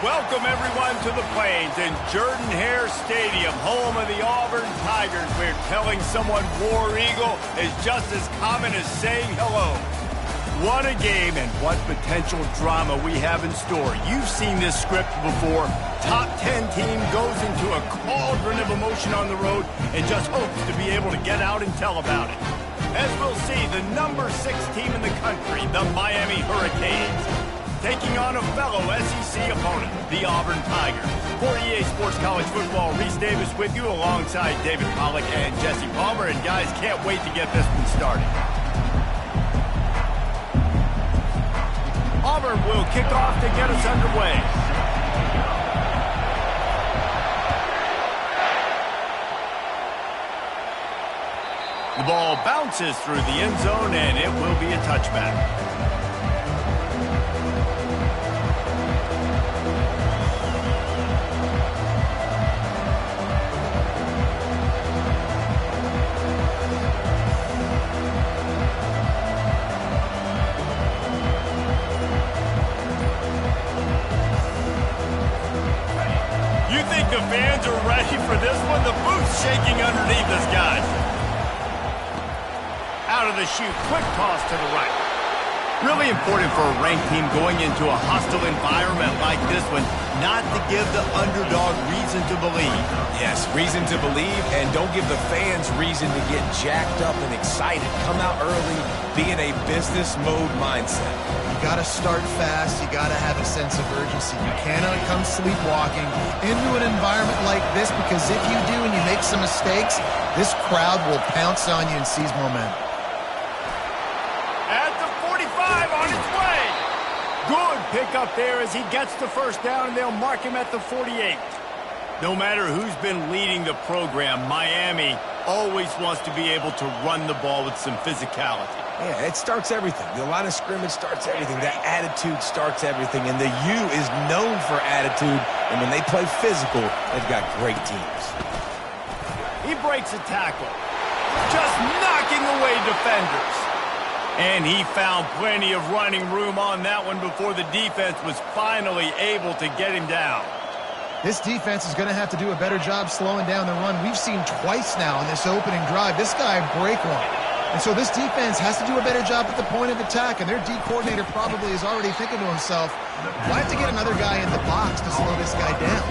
Welcome, everyone, to the Plains and Jordan-Hare Stadium, home of the Auburn Tigers, where telling someone War Eagle is just as common as saying hello. What a game and what potential drama we have in store. You've seen this script before. Top 10 team goes into a cauldron of emotion on the road and just hopes to be able to get out and tell about it. As we'll see, the number 6 team in the country, the Miami Hurricanes, taking on a fellow SEC opponent, the Auburn Tigers. For EA Sports College Football, Reese Davis with you alongside David Pollack and Jesse Palmer. And guys, can't wait to get this one started. Auburn will kick off to get us underway. The ball bounces through the end zone, and it will be a touchback. The fans are ready for this one. The booth's shaking underneath us, guys. Out of the chute, quick toss to the right. Really important for a ranked team going into a hostile environment like this one, not to give the underdog reason to believe. Yes, reason to believe, and don't give the fans reason to get jacked up and excited. Come out early, be in a business mode mindset. You got to start fast. You got to have a sense of urgency. You cannot come sleepwalking into an environment like this, because if you do and you make some mistakes, this crowd will pounce on you and seize momentum. At the 45, on its way. Good pickup there as he gets the first down, and they'll mark him at the 48. No matter who's been leading the program, Miami always wants to be able to run the ball with some physicality. Yeah, it starts everything. The line of scrimmage starts everything. That attitude starts everything. And the U is known for attitude. And when they play physical, they've got great teams. He breaks a tackle, just knocking away defenders. And he found plenty of running room on that one before the defense was finally able to get him down. This defense is going to have to do a better job slowing down the run. We've seen twice now in this opening drive this guy break one. And so this defense has to do a better job at the point of attack, and their D coordinator probably is already thinking to himself, do I have to get another guy in the box to slow this guy down?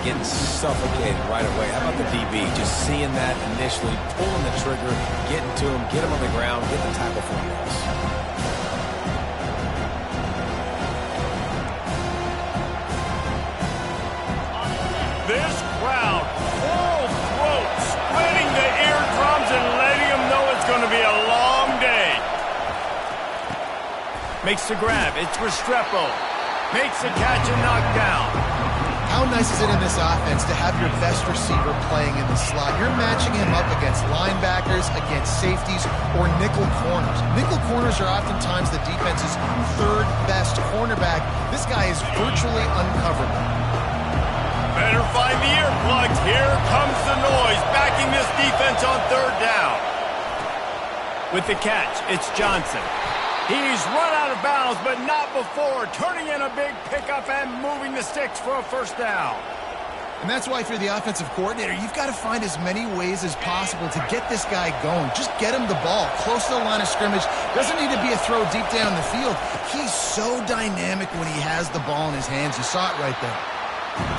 Getting suffocated right away. How about the DB? Just seeing that initially, pulling the trigger, getting to him, get him on the ground, get the tackle for him. This crowd, full throat, splitting the eardrums and letting them know it's going to be a long day. Makes the grab. It's Restrepo. Makes the catch and knocked down. How nice is it in this offense to have your best receiver playing in the slot? You're matching him up against linebackers, against safeties, or nickel corners. Nickel corners are oftentimes the defense's third best cornerback. This guy is virtually uncoverable. Better find the earplugs. Here comes the noise, backing this defense on third down. With the catch, it's Johnson. He's run out of bounds, but not before, turning in a big pickup and moving the sticks for a first down. And that's why, if you're the offensive coordinator, you've got to find as many ways as possible to get this guy going. Just get him the ball close to the line of scrimmage. Doesn't need to be a throw deep down the field. He's so dynamic when he has the ball in his hands. You saw it right there.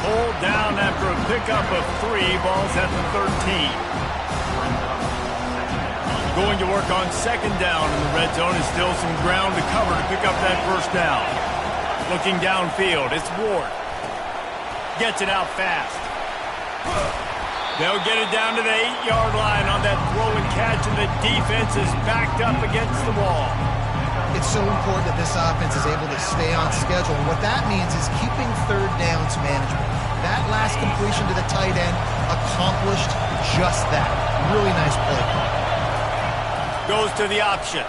Pulled down after a pickup of 3, balls at the 13. Going to work on second down in the red zone, is still some ground to cover to pick up that first down. Looking downfield, it's Ward. Gets it out fast. They'll get it down to the 8-yard line on that throw and catch, and the defense is backed up against the wall. It's so important that this offense is able to stay on schedule. And what that means is keeping third downs manageable. That last completion to the tight end accomplished just that. Really nice play. Goes to the option.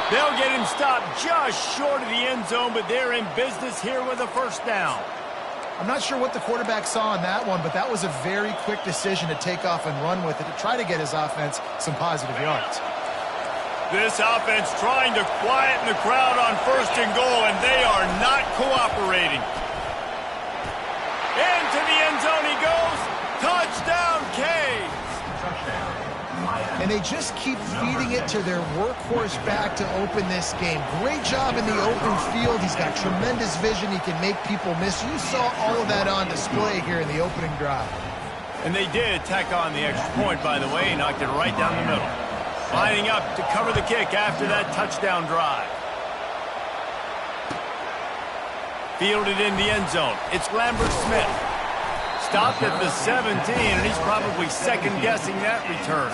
They'll get him stopped just short of the end zone, but they're in business here with a first down. I'm not sure what the quarterback saw on that one, but that was a very quick decision to take off and run with it to try to get his offense some positive yards. This offense trying to quieten the crowd on 1st and goal, and they are not cooperating. Into the end zone he goes. Touchdown, Canes. And they just keep feeding it to their workhorse back to open this game. Great job in the open field. He's got tremendous vision. He can make people miss. You saw all of that on display here in the opening drive. And they did tack on the extra point, by the way. Knocked it right down the middle. Lining up to cover the kick after that touchdown drive. Fielded in the end zone. It's Lambert Smith. Stopped at the 17, and he's probably second-guessing that return.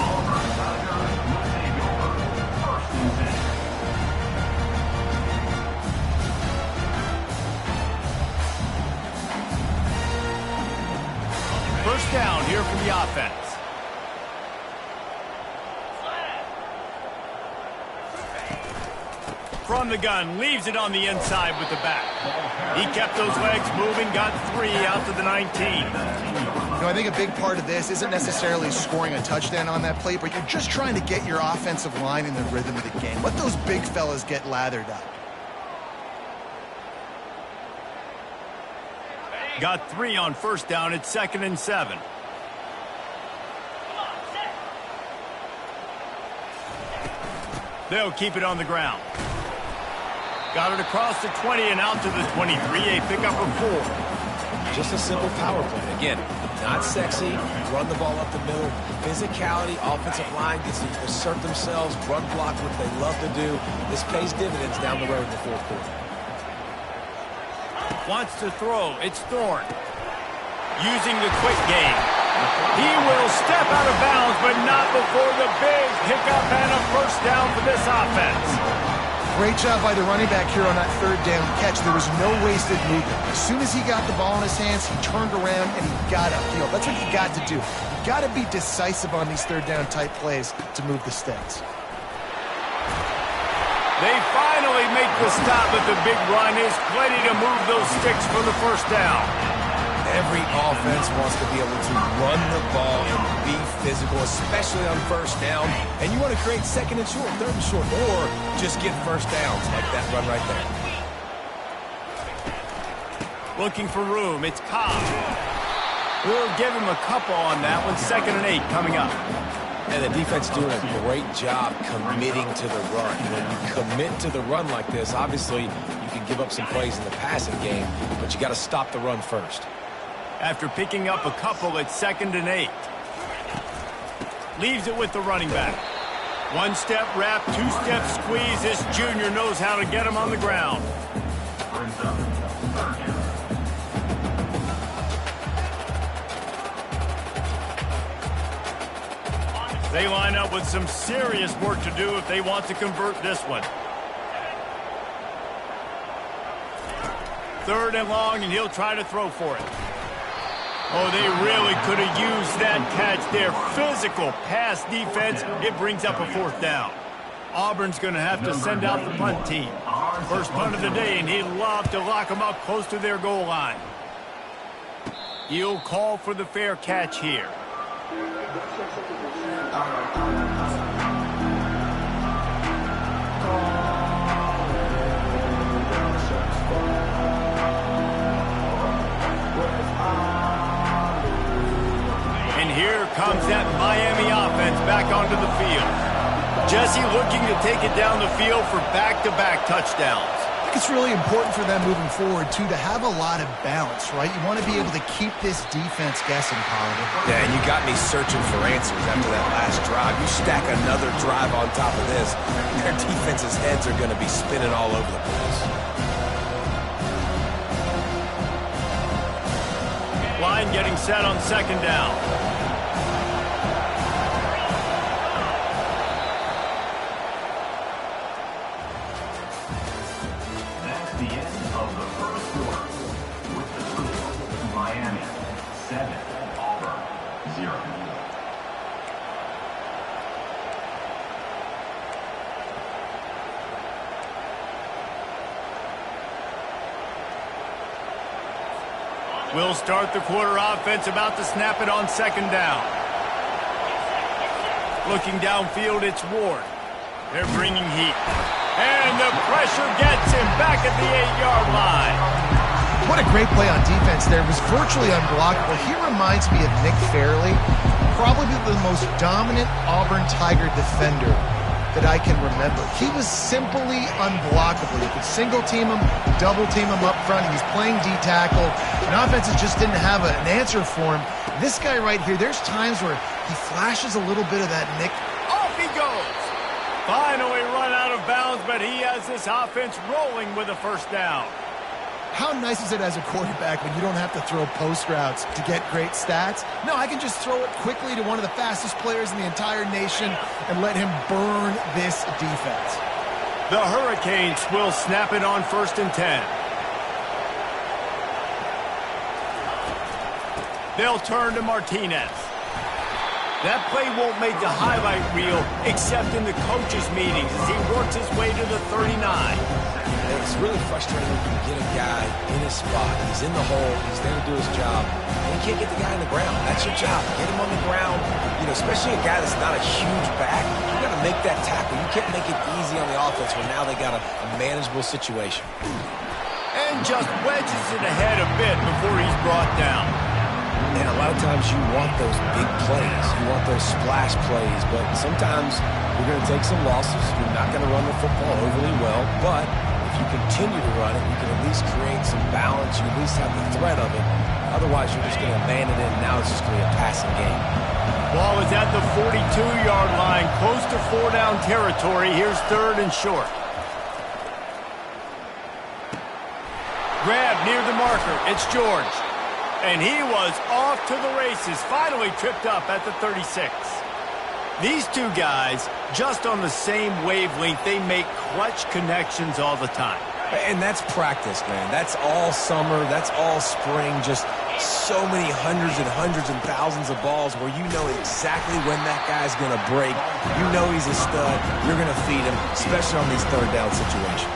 First down here for the offense. From the gun, leaves it on the inside with the back. He kept those legs moving, got 3 out to the 19. I think a big part of this isn't necessarily scoring a touchdown on that play, but you're just trying to get your offensive line in the rhythm of the game. Let those big fellas get lathered up. Got 3 on first down. It's 2nd and 7. They'll keep it on the ground. Got it across the 20 and out to the 23. A pickup of 4. Just a simple power play. Again, not sexy. Run the ball up the middle. Physicality, offensive line gets to assert themselves, run block, what they love to do. This pays dividends down the road in the 4th quarter. Wants to throw. It's Thorne. Using the quick game. He will step out of bounds, but not before the big pickup and a first down for this offense. Great job by the running back here on that 3rd down catch. There was no wasted movement. As soon as he got the ball in his hands, he turned around and he got upfield. That's what you got to do. You got to be decisive on these 3rd down type plays to move the sticks. They finally make the stop, but the big run is plenty to move those sticks for the first down. Every offense wants to be able to run the ball and be physical, especially on first down. And you want to create 2nd and short, 3rd and short, or just get first downs like that run right there. Looking for room. It's Cobb. We'll give him a couple on that one. 2nd and 8 coming up. And the defense doing a great job committing to the run. When you commit to the run like this, obviously you can give up some plays in the passing game, but you got to stop the run first. After picking up a couple, it's 2nd and 8. Leaves it with the running back. 1-step wrap, 2-step squeeze. This junior knows how to get him on the ground. They line up with some serious work to do if they want to convert this one. 3rd and long, and he'll try to throw for it. Oh, they really could have used that catch there. Physical pass defense. It brings up a 4th down. Auburn's going to have to send out the punt team. First punt of the day, and he'd love to lock them up close to their goal line. He'll call for the fair catch here. Here comes that Miami offense back onto the field. Jesse looking to take it down the field for back-to-back touchdowns. I think it's really important for them moving forward, too, to have a lot of balance, right? You want to be able to keep this defense guessing, Colin. Yeah, and you got me searching for answers after that last drive. You stack another drive on top of this, their defense's heads are going to be spinning all over the place. Line getting set on 2nd down. Miami 7, Auburn 0. We'll start the quarter offense, about to snap it on 2nd down. Looking downfield, it's Ward. They're bringing heat. And the pressure gets him back at the 8-yard line. What a great play on defense there. It was virtually unblockable. He reminds me of Nick Fairley, probably the most dominant Auburn Tiger defender that I can remember. He was simply unblockable. You could single team him, double team him up front. He was playing D-tackle, and offenses just didn't have an answer for him. This guy right here, there's times where he flashes a little bit of that Nick. Off he goes. Finally run out of bounds, but he has this offense rolling with a first down. How nice is it as a quarterback when you don't have to throw post routes to get great stats? No, I can just throw it quickly to one of the fastest players in the entire nation and let him burn this defense. The Hurricanes will snap it on 1st and 10. They'll turn to Martinez. That play won't make the highlight reel except in the coaches' meetings as he works his way to the 39. It's really frustrating when you get a guy in his spot. He's in the hole. He's there to do his job. And you can't get the guy on the ground. That's your job. Get him on the ground. You know, especially a guy that's not a huge back. You got to make that tackle. You can't make it easy on the offense when now they got a manageable situation. And just wedges it ahead a bit before he's brought down. And a lot of times you want those big plays. You want those splash plays. But sometimes you're going to take some losses. You're not going to run the football overly well. But if you continue to run it, you can at least create some balance. You at least have the threat of it. Otherwise, you're just going to abandon it, and now it's just going to be a passing game. Ball is at the 42-yard line, close to 4-down territory. Here's 3rd and short. Grab near the marker. It's George. And he was off to the races, finally tripped up at the 36. These two guys, just on the same wavelength, they make clutch connections all the time. And that's practice, man. That's all summer. That's all spring. Just so many hundreds and thousands of balls where you know exactly when that guy's going to break. You know he's a stud. You're going to feed him, especially on these 3rd down situations.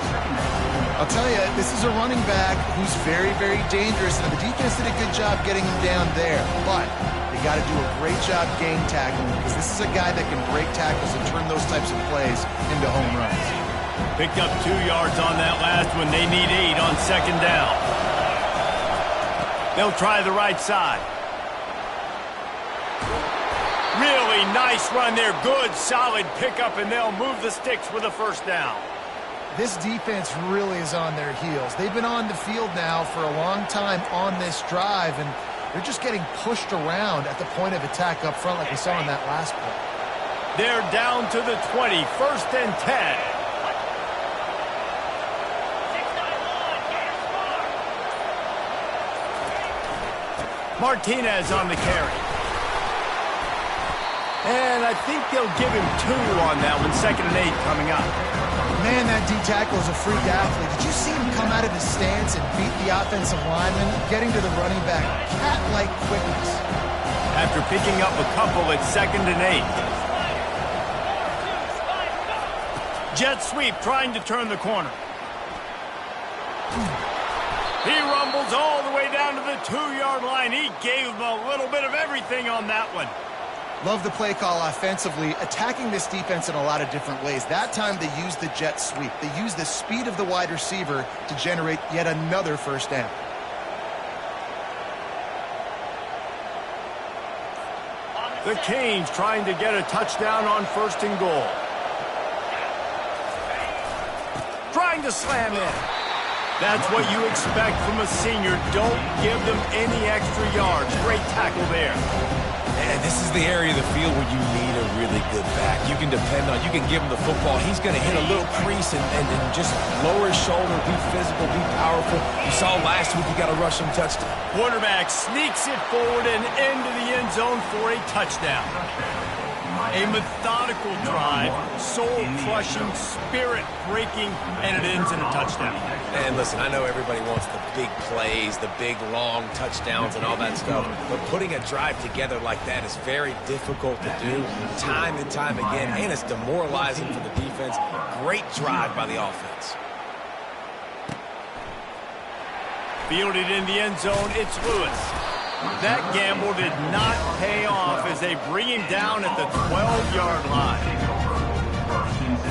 I'll tell you, this is a running back who's very, very dangerous, and the defense did a good job getting him down there. But they got to do a great job game tackling because this is a guy that can break tackles and turn those types of plays into home runs. Picked up 2 yards on that last one. They need 8 on 2nd down. They'll try the right side. Really nice run there. Good, solid pickup, and they'll move the sticks with a 1st down. This defense really is on their heels. They've been on the field now for a long time on this drive, and they're just getting pushed around at the point of attack up front like we saw in that last play. They're down to the 20, 1st and 10. Martinez on the carry. And I think they'll give him 2 on that one. 2nd and 8 coming up. Man, that D-tackle is a freak athlete. Did you see him come out of his stance and beat the offensive lineman, getting to the running back? Cat-like quickness. After picking up a couple, it's 2nd and 8. Jet sweep trying to turn the corner. He rumbles all the way down to the 2-yard line. He gave him a little bit of everything on that one. Love the play call offensively, attacking this defense in a lot of different ways. That time they used the jet sweep. They used the speed of the wide receiver to generate yet another 1st down. The Canes trying to get a touchdown on 1st and goal. Trying to slam in. That's what you expect from a senior. Don't give them any extra yards. Great tackle there. And this is the area of the field where you need a really good back. You can depend on, you can give him the football. He's going to hit a little crease and just lower his shoulder, be physical, be powerful. You saw last week you got a rushing touchdown. Quarterback sneaks it forward and into the end zone for a touchdown. A methodical drive, soul-crushing, spirit-breaking, and it ends in a touchdown. And listen, I know everybody wants the big plays, the big, long touchdowns and all that stuff, but putting a drive together like that is very difficult to do time and time again, and it's demoralizing for the defense. Great drive by the offense. Fielded in the end zone, it's Lewis. That gamble did not pay off as they bring him down at the 12-yard line. First and 10.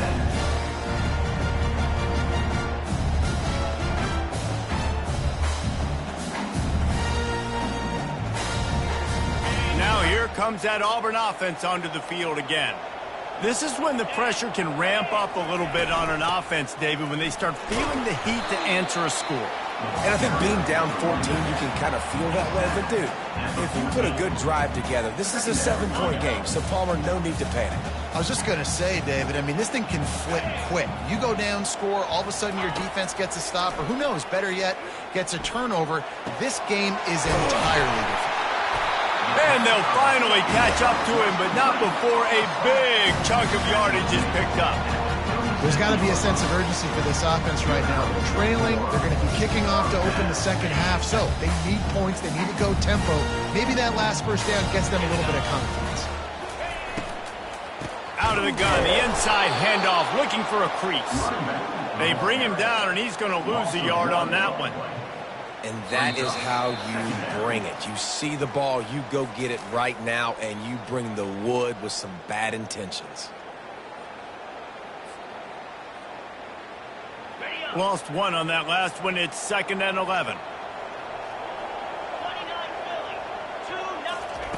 Now here comes that Auburn offense onto the field again. This is when the pressure can ramp up a little bit on an offense, David, when they start feeling the heat to answer a score. And I think being down 14, you can kind of feel that way. But, dude, if you put a good drive together, this is a 7-point game, so Palmer, no need to panic. I was just going to say, David, I mean, this thing can flip quick. You go down, score, all of a sudden your defense gets a stop, or who knows, better yet, gets a turnover. This game is entirely different. And they'll finally catch up to him, but not before a big chunk of yardage is picked up. There's got to be a sense of urgency for this offense right now. They're trailing. They're going to be kicking off to open the second half, so they need points. They need to go tempo. Maybe that last first down gets them a little bit of confidence. Out of the gun, the inside handoff, looking for a crease. They bring him down, and he's going to lose a yard on that one. And that is how you bring it. You see the ball, you go get it right now, and you bring the wood with some bad intentions. Lost one on that last one. It's 2nd and 11.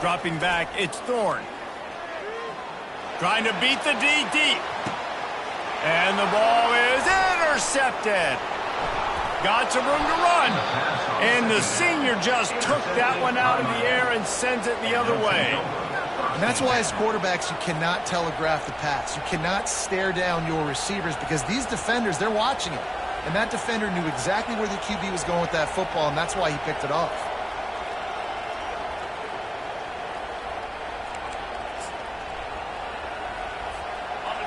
Dropping back, it's Thorne. Trying to beat the D deep. And the ball is intercepted. Got some room to run. And the senior just took that one out of the air and sends it the other way. And that's why as quarterbacks, you cannot telegraph the pass. You cannot stare down your receivers because these defenders, they're watching it. And that defender knew exactly where the QB was going with that football, and that's why he picked it off.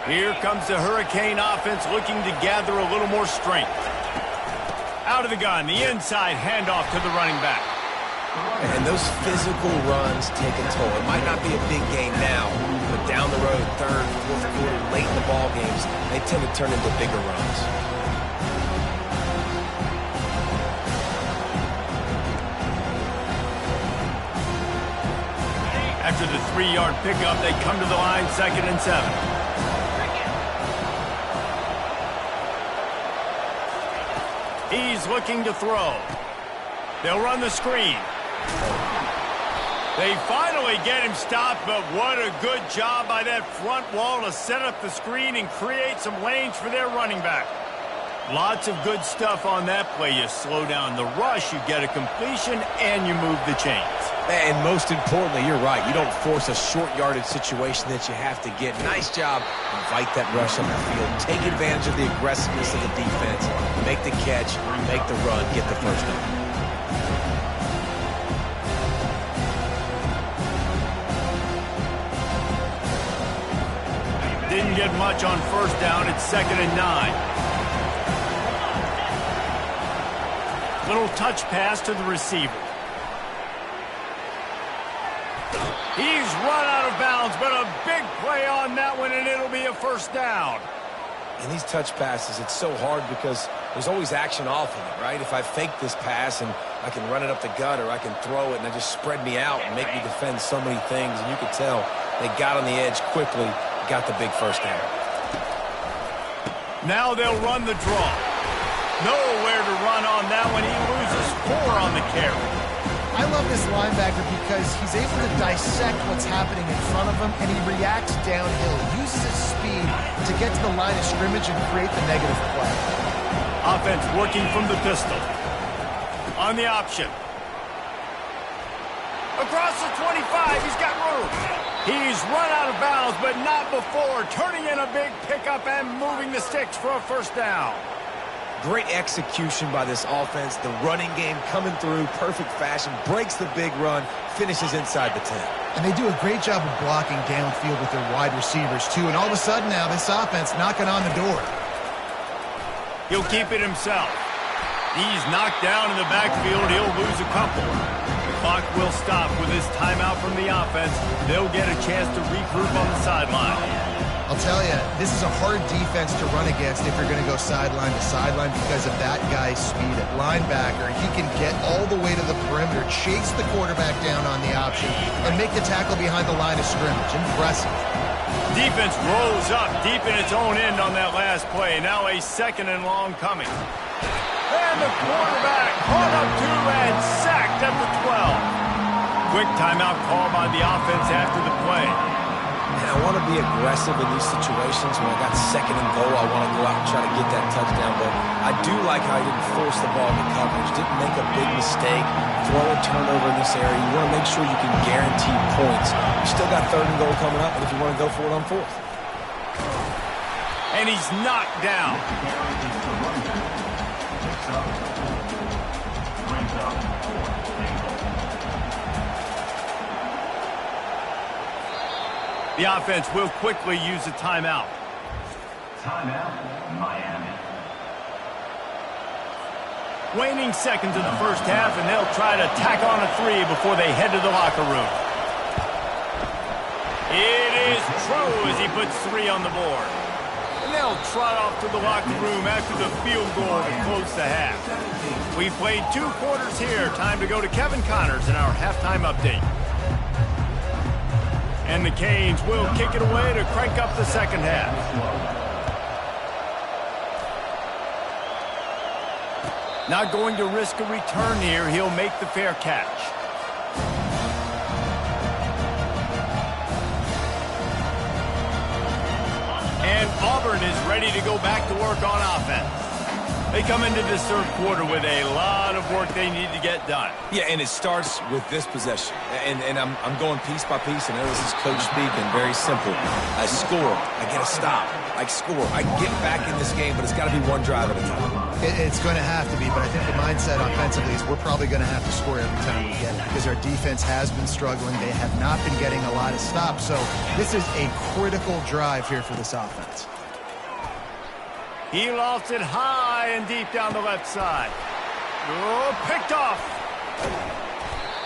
Here comes the Hurricane offense looking to gather a little more strength. Out of the gun, the inside handoff to the running back. And those physical runs take a toll. It might not be a big game now, but down the road, 3rd, 4th quarter, late in the ball games, they tend to turn into bigger runs. After the 3-yard pickup, they come to the line, 2nd and 7. He's looking to throw. They'll run the screen. They finally get him stopped, but what a good job by that front wall to set up the screen and create some lanes for their running back. Lots of good stuff on that play. You slow down the rush, you get a completion, and you move the chains. And most importantly, you're right. You don't force a short yardage situation that you have to get. Nice job. Invite that rush on the field. Take advantage of the aggressiveness of the defense. Make the catch, make the run, get the first down. Didn't get much on first down. It's 2nd and 9. Little touch pass to the receiver. He's run out of bounds, but a big play on that one, and it'll be a first down. In these touch passes, it's so hard because there's always action off of it, right? If I fake this pass and I can run it up the gut or I can throw it and they just spread me out and make me defend so many things, and you could tell they got on the edge quickly, got the big first down. Now they'll run the draw. Nowhere to run on that one. He loses 4 on the carry. I love this linebacker because he's able to dissect what's happening in front of him, and he reacts downhill. He uses his speed to get to the line of scrimmage and create the negative play. Offense working from the pistol. On the option. Across the 25, he's got room. He's run out of bounds, but not before turning in a big pickup and moving the sticks for a first down. Great execution by this offense. The running game coming through, perfect fashion, breaks the big run, finishes inside the 10. And they do a great job of blocking downfield with their wide receivers, too. And all of a sudden now, this offense knocking on the door. He'll keep it himself. He's knocked down in the backfield. He'll lose a couple. The clock will stop with this timeout from the offense. They'll get a chance to regroup on the sideline. I'll tell you, this is a hard defense to run against if you're going to go sideline to sideline because of that guy's speed at linebacker. He can get all the way to the perimeter, chase the quarterback down on the option, and make the tackle behind the line of scrimmage. Impressive. Defense rolls up deep in its own end on that last play. Now a 2nd and long coming. And the quarterback caught up to and sacked at the 12. Quick timeout call by the offense after the play. And I want to be aggressive in these situations. When I got 2nd and goal, I want to go out and try to get that touchdown. But I do like how he didn't force the ball into coverage, didn't make a big mistake, throw a turnover in this area. You want to make sure you can guarantee points. You still got 3rd and goal coming up, and if you want to go for it on 4th. And he's knocked down. The offense will quickly use a timeout. Timeout, Miami. Waning seconds in the first half, and they'll try to tack on a 3 before they head to the locker room. It is true as he puts 3 on the board. And they'll trot off to the locker room after the field goal to close the half. We've played 2 quarters here. Time to go to Kevin Connors in our halftime update. And the Canes will kick it away to crank up the second half. Not going to risk a return here. He'll make the fair catch. And Auburn is ready to go back to work on offense. They come into this 3rd quarter with a lot of work they need to get done. Yeah, and it starts with this possession. And I'm going piece by piece, and this is coach speaking, very simple. I score, I get a stop, I score, I get back in this game, but it's got to be one drive at a time. It's going to have to be, but I think the mindset offensively is we're probably going to have to score every time we get it because our defense has been struggling. They have not been getting a lot of stops, so this is a critical drive here for this offense. He lofts it high and deep down the left side. Oh, picked off.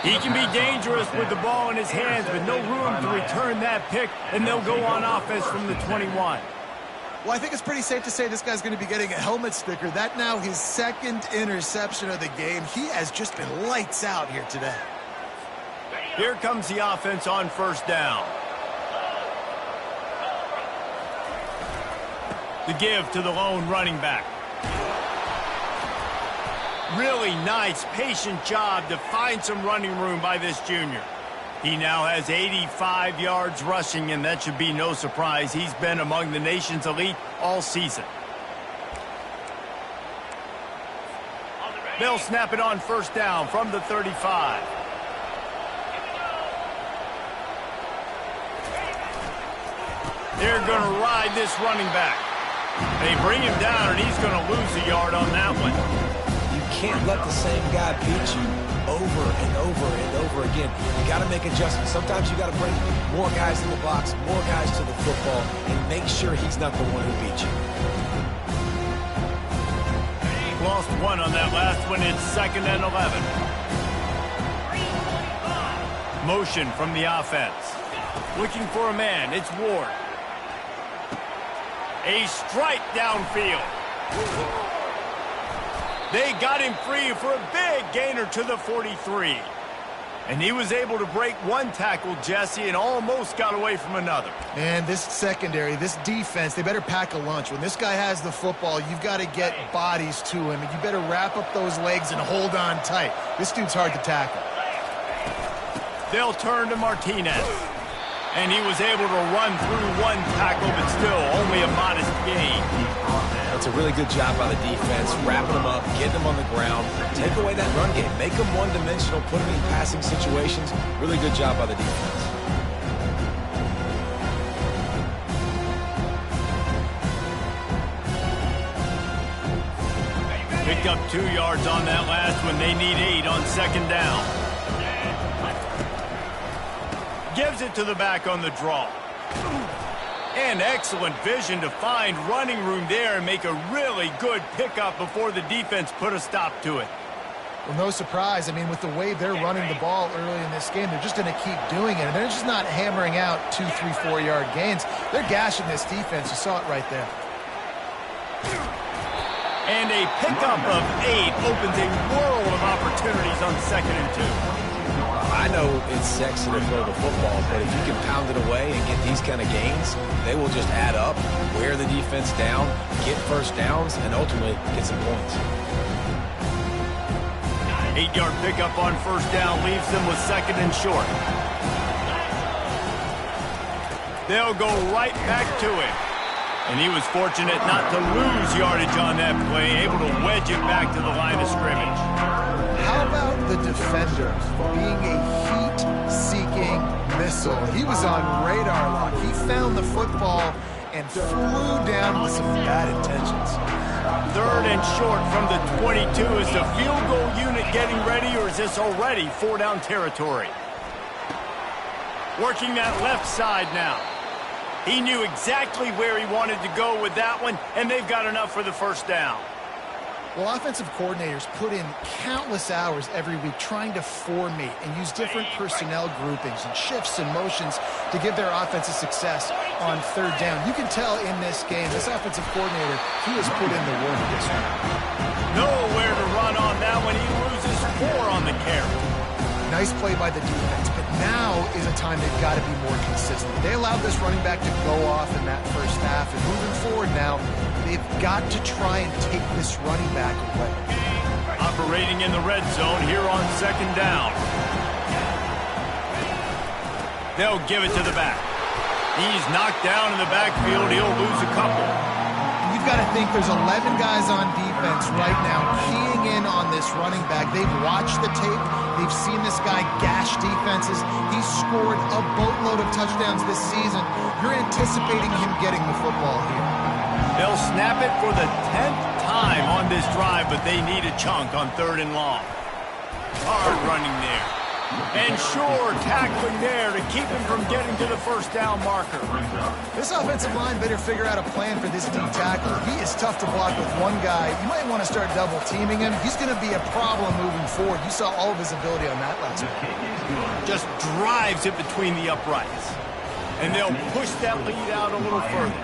He can be dangerous with the ball in his hands, but no room to return that pick, and they'll go on offense from the 21. Well, I think it's pretty safe to say this guy's going to be getting a helmet sticker. That now his 2nd interception of the game. He has just been lights out here today. Here comes the offense on 1st down. The give to the lone running back. Really nice, patient job to find some running room by this junior. He now has 85 yards rushing, and that should be no surprise. He's been among the nation's elite all season. They'll snap it on 1st down from the 35. They're going to ride this running back. They bring him down, and he's going to lose a yard on that one. You can't let the same guy beat you over and over and over again. You got to make adjustments. Sometimes you got to bring more guys in the box, more guys to the football, and make sure he's not the one who beat you. Lost 1 on that last one. It's 2nd and 11. Motion from the offense. Looking for a man. It's Ward. A strike downfield. They got him free for a big gainer to the 43. And he was able to break one tackle, Jesse, and almost got away from another. And this secondary, this defense, they better pack a lunch. When this guy has the football, you've got to get bodies to him, and you better wrap up those legs and hold on tight. This dude's hard to tackle. They'll turn to Martinez. And he was able to run through one tackle, but still only a modest gain. That's a really good job by the defense, wrapping them up, getting them on the ground, take away that run game, make them one-dimensional, put them in passing situations. Really good job by the defense. Picked up 2 yards on that last one. They need 8 on 2nd down. Gives it to the back on the draw. And excellent vision to find running room there and make a really good pickup before the defense put a stop to it. Well, no surprise. I mean, with the way they're running the ball early in this game, they're just going to keep doing it. And they're just not hammering out 2, 3, 4-yard gains. They're gashing this defense. You saw it right there. And a pickup of 8 opens a world of opportunities on 2nd and 2. I I know it's sexy to throw the football, but if you can pound it away and get these kind of gains, they will just add up, wear the defense down, get first downs, and ultimately get some points. 8-yard pickup on first down leaves them with second and short. They'll go right back to it. And he was fortunate not to lose yardage on that play, able to wedge it back to the line of scrimmage. How about the defender being a heat-seeking missile? He was on radar lock. He found the football and flew down with some bad intentions. Third and short from the 22. Is the field goal unit getting ready, or is this already four-down territory? Working that left side now. He knew exactly where he wanted to go with that one, and they've got enough for the first down. Well, offensive coordinators put in countless hours every week trying to formate and use different personnel groupings and shifts and motions to give their offensive success on third down. You can tell in this game, this offensive coordinator, he has put in the work this week. Nowhere to run on that one. He loses 4 on the carry. Nice play by the defense, but now is a time they've got to be more consistent. They allowed this running back to go off in that first half, and moving forward now, they've got to try and take this running back away. Operating in the red zone here on second down. They'll give it to the back. He's knocked down in the backfield. He'll lose a couple. You've got to think there's 11 guys on defense right now keying in on this running back. They've watched the tape. They've seen this guy gash defenses. He's scored a boatload of touchdowns this season. You're anticipating him getting the football here. They'll snap it for the 10th time on this drive, but they need a chunk on third and long. Hard running there. And sure, tackling there to keep him from getting to the first down marker. This offensive line better figure out a plan for this D tackle. He is tough to block with one guy. You might want to start double teaming him. He's going to be a problem moving forward. You saw all of his ability on that last one. Just drives it between the uprights. And they'll push that lead out a little further.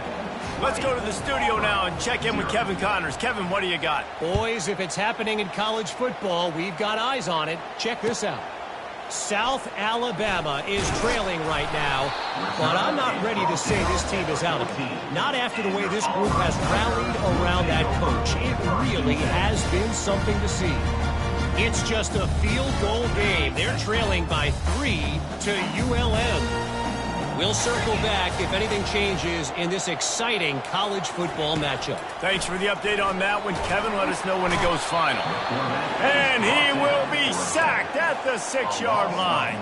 Let's go to the studio now and check in with Kevin Connors. Kevin, what do you got? Boys, if it's happening in college football, we've got eyes on it. Check this out. South Alabama is trailing right now, but I'm not ready to say this team is out of it. Not after the way this group has rallied around that coach. It really has been something to see. It's just a field goal game. They're trailing by 3 to ULM. We'll circle back if anything changes in this exciting college football matchup. Thanks for the update on that one, Kevin. Let us know when it goes final. And he will be sacked at the 6-yard line.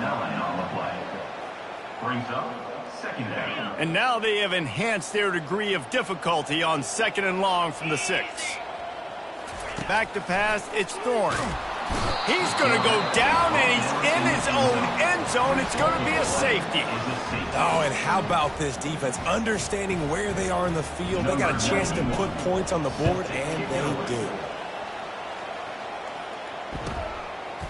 And now they have enhanced their degree of difficulty on second and long from the 6. Back to pass, it's Thorne. He's going to go down, and he's in his own end zone. It's going to be a safety. Oh, and how about this defense? Understanding where they are in the field. They got a chance to put points on the board, and they do.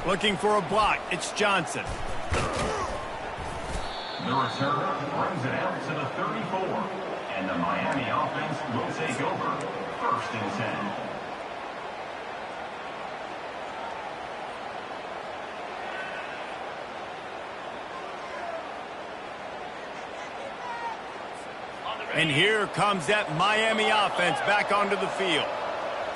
Looking for a block. It's Johnson. The return brings it out to the 34. And the Miami offense will take over. 1st and 10. And here comes that Miami offense back onto the field.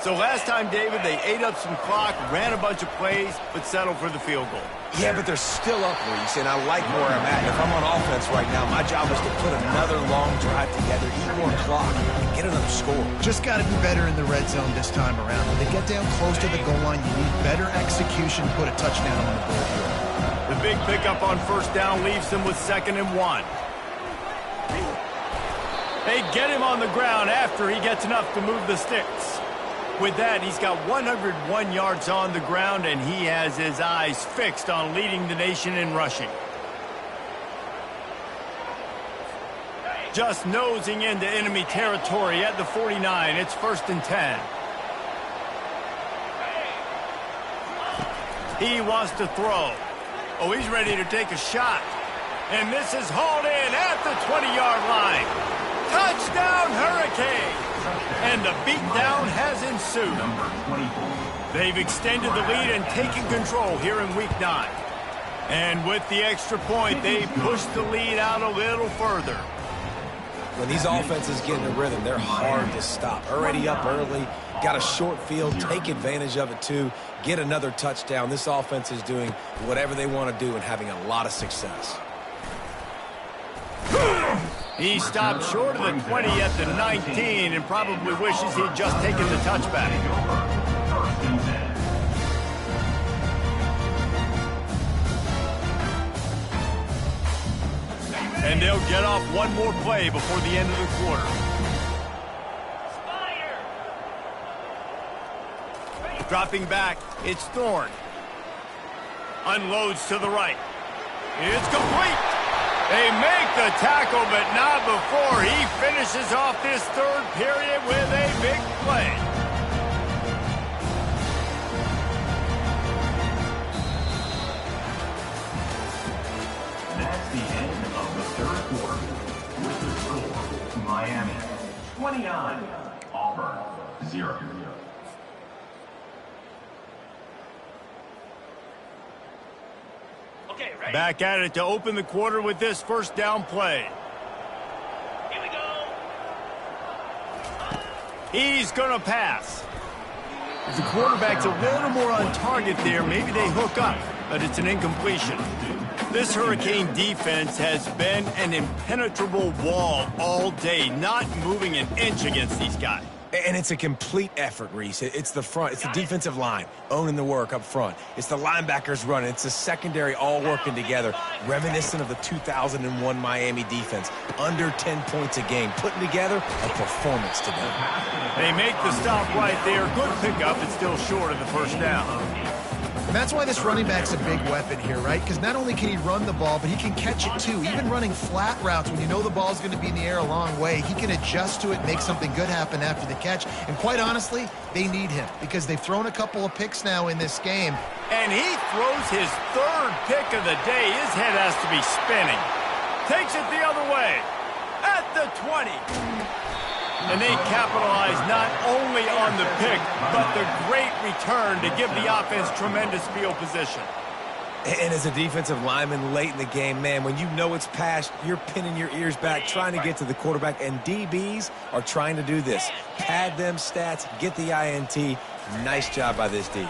So last time, David, they ate up some clock, ran a bunch of plays, but settled for the field goal. Yeah, but they're still up, Reese, and I like where I'm at. If I'm on offense right now, my job is to put another long drive together, eat more clock, and get another score. Just got to be better in the red zone this time around. When they get down close to the goal line, you need better execution, put a touchdown on the board here. The big pickup on first down leaves them with 2nd and 1. They get him on the ground after he gets enough to move the sticks. With that, he's got 101 yards on the ground, and he has his eyes fixed on leading the nation in rushing. Just nosing into enemy territory at the 49. It's 1st and 10. He wants to throw. Oh, he's ready to take a shot. And this is hauled in at the 20-yard line. Touchdown, Hurricane! And the beatdown has ensued. They've extended the lead and taken control here in Week 9. And with the extra point, they push the lead out a little further. When these offenses get in a rhythm, they're hard to stop. Already up early, got a short field, take advantage of it too, get another touchdown. This offense is doing whatever they want to do and having a lot of success. He stopped short of the 20 at the 19 and probably wishes he'd just taken the touchback. And they'll get off one more play before the end of the quarter. Dropping back, it's Thorne. Unloads to the right. It's complete. They make the tackle, but not before he finishes off this third period with a big play. That's the end of the third quarter. With the score, Miami 29, Auburn 0. Back at it to open the quarter with this first down play. Here we go. He's going to pass. If the quarterback's a little more on target there, maybe they hook up, but it's an incompletion. This Hurricane defense has been an impenetrable wall all day, not moving an inch against these guys. And it's a complete effort, Reese. It's the front. It's the defensive line owning the work up front. It's the linebackers running. It's the secondary all working together, reminiscent of the 2001 Miami defense. Under 10 points a game, putting together a performance today. They make the stop right there. Good pickup. It's still short of the first down. And that's why this running back's a big weapon here, right? Because not only can he run the ball, but he can catch it too. Even running flat routes when you know the ball's going to be in the air a long way, he can adjust to it and make something good happen after the catch. And quite honestly, they need him because they've thrown a couple of picks now in this game. And he throws his third pick of the day. His head has to be spinning. Takes it the other way at the 20. And they capitalize not only on the pick, but the great return to give the offense tremendous field position. And as a defensive lineman late in the game, man, when you know it's passed, you're pinning your ears back, trying to get to the quarterback, and DBs are trying to do this. Pad them stats, get the INT. Nice job by this D.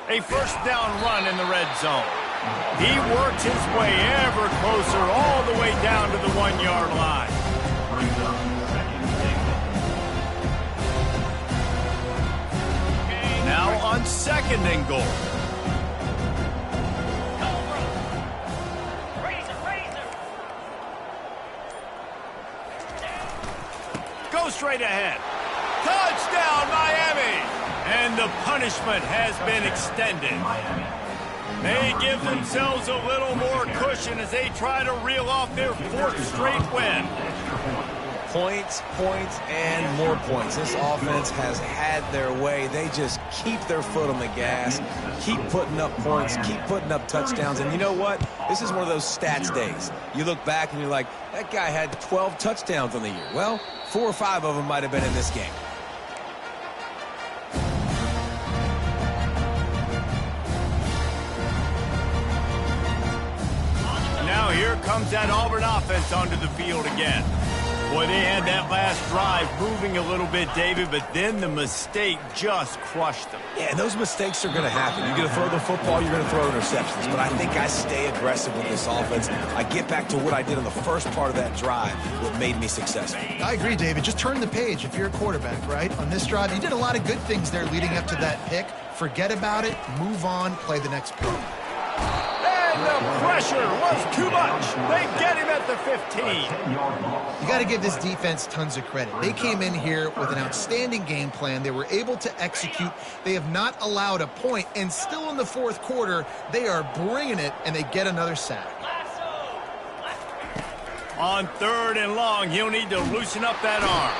A first down run in the red zone. He works his way ever closer all the way down to the 1-yard line. Now on second and goal. Go straight ahead. Touchdown, Miami! And the punishment has been extended. They give themselves a little more cushion as they try to reel off their fourth straight win. Points, points, and more points. This offense has had their way. They just keep their foot on the gas, keep putting up points, keep putting up touchdowns. And you know what? This is one of those stats days. You look back and you're like, that guy had 12 touchdowns on the year. Well, 4 or 5 of them might have been in this game. Now here comes that Auburn offense onto the field again. Boy, they had that last drive moving a little bit, David, but then the mistake just crushed them. Yeah, those mistakes are going to happen. You're going to throw the football, you're going to throw interceptions. But I think I stay aggressive with this offense. I get back to what I did on the first part of that drive, what made me successful. I agree, David. Just turn the page if you're a quarterback, right? On this drive, you did a lot of good things there leading up to that pick. Forget about it, move on, play the next play. And the pressure was too much. They get him at the 15. You got to give this defense tons of credit. They came in here with an outstanding game plan. They were able to execute. They have not allowed a point, and still in the fourth quarter, they are bringing it, and they get another sack. On third and long, he'll need to loosen up that arm.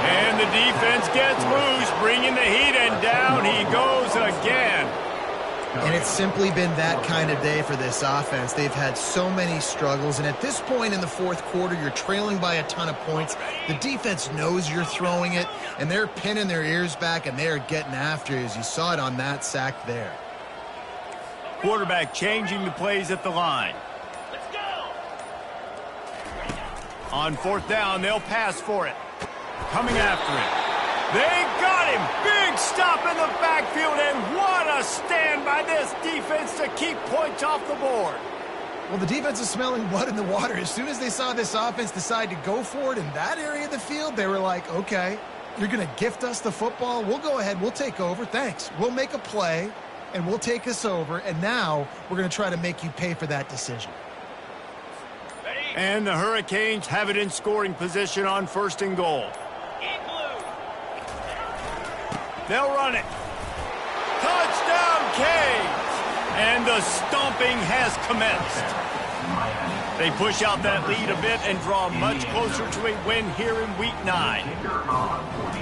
And the defense gets loose, bringing the heat, and down he goes again. And it's simply been that kind of day for this offense. They've had so many struggles, and at this point in the fourth quarter, you're trailing by a ton of points. The defense knows you're throwing it, and they're pinning their ears back, and they're getting after you, as you saw it on that sack there. Quarterback changing the plays at the line. Let's go. On fourth down, they'll pass for it. Coming after it. They got him. Big stop in the backfield, and what a stand by this defense to keep points off the board. Well, the defense is smelling blood in the water. As soon as they saw this offense decide to go for it in that area of the field, they were like, okay, you're going to gift us the football. We'll go ahead. We'll take over. Thanks. We'll make a play, and we'll take us over. And now we're going to try to make you pay for that decision. And the Hurricanes have it in scoring position on first and goal. They'll run it. Touchdown, Canes! And the stomping has commenced. They push out that lead a bit and draw much closer to a win here in Week 9.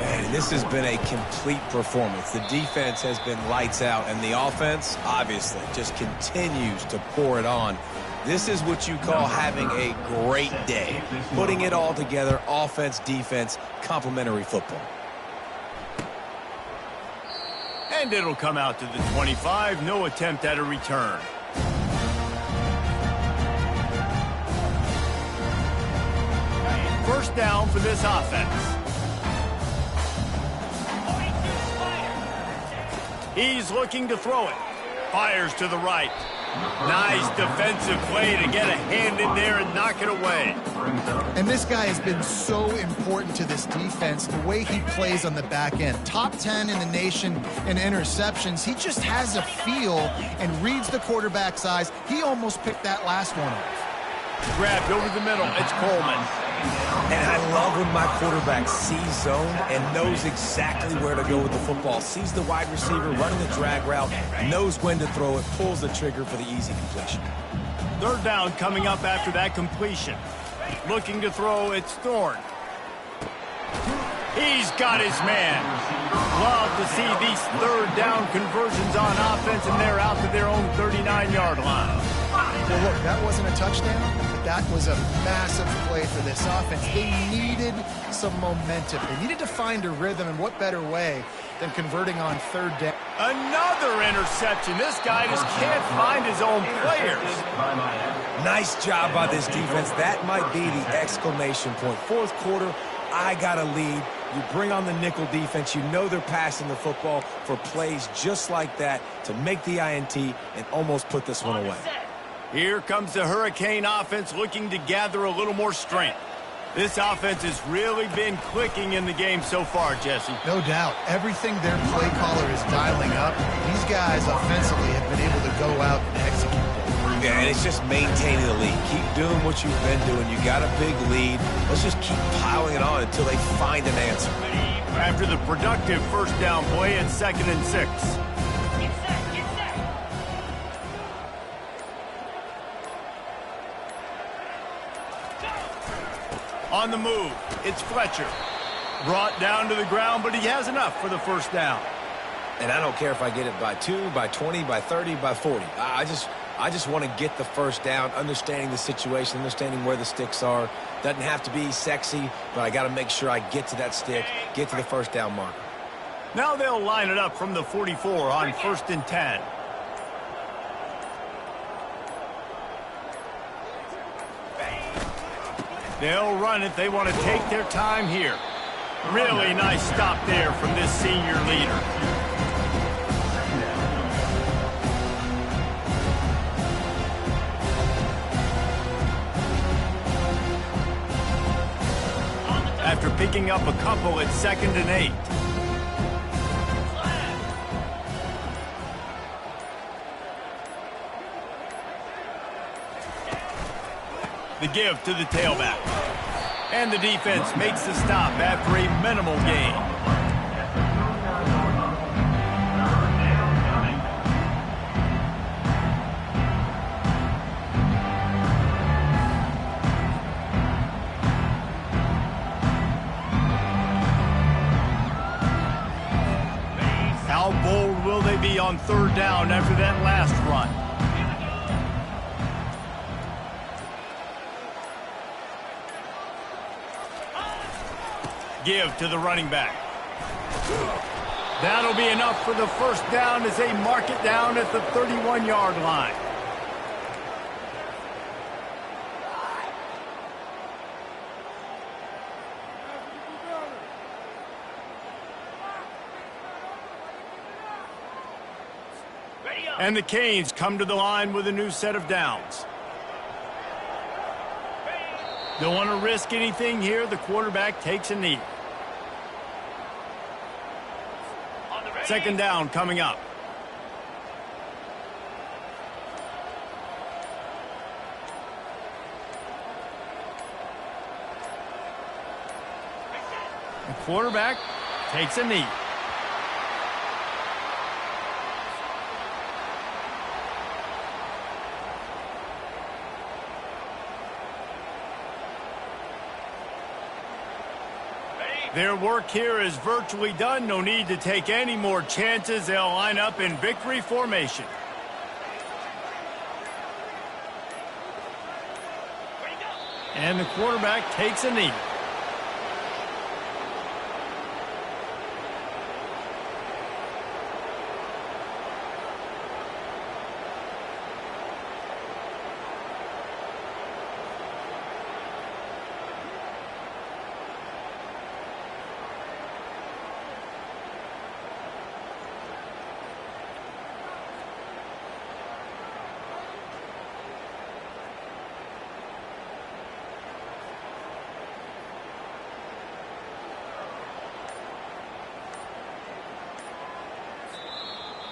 Man, this has been a complete performance. The defense has been lights out, and the offense, obviously, just continues to pour it on. This is what you call having a great day. Putting it all together, offense, defense, complementary football. And it'll come out to the 25. No attempt at a return. First down for this offense. He's looking to throw it. Fires to the right. Nice defensive play to get a hand in there and knock it away. And this guy has been so important to this defense, the way he plays on the back end. Top 10 in the nation in interceptions. He just has a feel and reads the quarterback's eyes. He almost picked that last one off. Grabbed over the middle. It's Coleman. And I love when my quarterback sees zone and knows exactly where to go with the football. Sees the wide receiver running the drag route, knows when to throw it, pulls the trigger for the easy completion. Third down coming up after that completion. Looking to throw, it's Thorne. He's got his man. Love to see these third down conversions on offense, and they're out to their own 39-yard line. Well, look, that wasn't a touchdown, but that was a massive play for this offense. They needed some momentum. They needed to find a rhythm, and what better way than converting on third down. Another interception. This guy just can't find his own players. Nice job by this defense. That might be the exclamation point. Fourth quarter, I got a lead. You bring on the nickel defense. You know they're passing the football for plays just like that to make the INT and almost put this one away. Here comes the Hurricane offense looking to gather a little more strength. This offense has really been clicking in the game so far, Jesse. No doubt. Everything their play caller is dialing up, these guys offensively have been able to go out and execute. Yeah, and it's just maintaining the lead. Keep doing what you've been doing. You got a big lead. Let's just keep piling it on until they find an answer. After the productive first down play, it's 2nd and 6. On the move, it's Fletcher. Brought down to the ground, but he has enough for the first down. And I don't care if I get it by 2, by 20, by 30, by 40. I just want to get the first down, understanding the situation, understanding where the sticks are. Doesn't have to be sexy, but I got to make sure I get to that stick, get to the first down marker. Now they'll line it up from the 44 on 1st and 10. They'll run it. They want to take their time here. Really nice stop there from this senior leader. After picking up a couple, it's 2nd and 8. The give to the tailback. And the defense makes the stop after a minimal gain. How bold will they be on 3rd down after that last run? Give to the running back. That'll be enough for the first down as they mark it down at the 31-yard line. And the Canes come to the line with a new set of downs. Don't want to risk anything here. The quarterback takes a knee. Second down coming up. The quarterback takes a knee. Their work here is virtually done. No need to take any more chances. They'll line up in victory formation. And the quarterback takes a knee.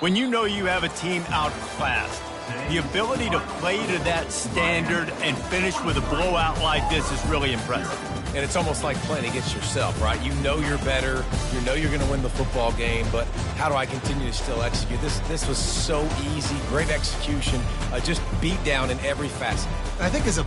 When you know you have a team outclassed, the ability to play to that standard and finish with a blowout like this is really impressive. And it's almost like playing against yourself, right? You know you're better. You know you're going to win the football game, but how do I continue to still execute? This was so easy. Great execution. Just beat down in every facet. I think as a